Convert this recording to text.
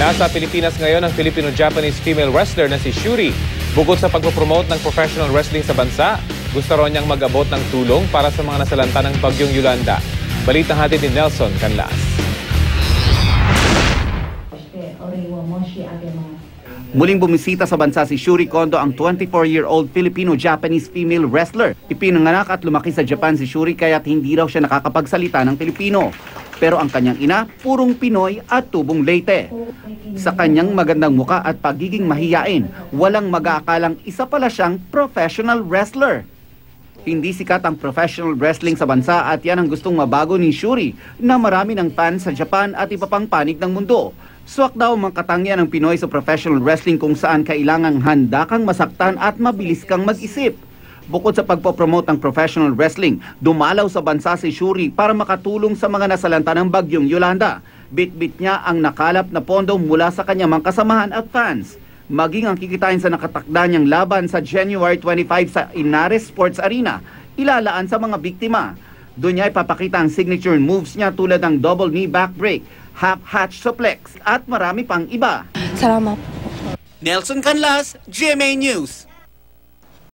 Nasa Pilipinas ngayon ang Filipino-Japanese female wrestler na si Shuri. Bukod sa pagpopromote ng professional wrestling sa bansa, gusto rin niyang mag-abot ng tulong para sa mga nasalanta ng Bagyong Yolanda. Balitang hatid ni Nelson Canlas. Muling bumisita sa bansa si Shuri Kondo, ang 24-year-old Filipino-Japanese female wrestler. Ipinanganak at lumaki sa Japan si Shuri kaya't hindi raw siya nakakapagsalita ng Pilipino. Pero ang kanyang ina, purong Pinoy at tubong Leyte. Sa kanyang magandang muka at pagiging mahiyain, walang mag-aakalang isa pala siyang professional wrestler. Hindi sikat ang professional wrestling sa bansa at yan ang gustong mabago ni Shuri na marami ng fans sa Japan at iba pang panig ng mundo. Swak daw ang katangian ng Pinoy sa professional wrestling kung saan kailangang handa kang masaktan at mabilis kang mag-isip. Bukod sa pagpopromote ng professional wrestling, dumalaw sa bansa si Shuri para makatulong sa mga nasalanta ng Bagyong Yolanda. Bit-bit niya ang nakalap na pondo mula sa kanyang mga kasamahan at fans. Maging ang kikitain sa nakatakda niyang laban sa January 25 sa Inares Sports Arena, ilalaan sa mga biktima. Doon niya ipapakita ang signature moves niya tulad ng double knee backbreak, half hatch suplex at marami pang iba. Salamat. Nelson Canlas, GMA News.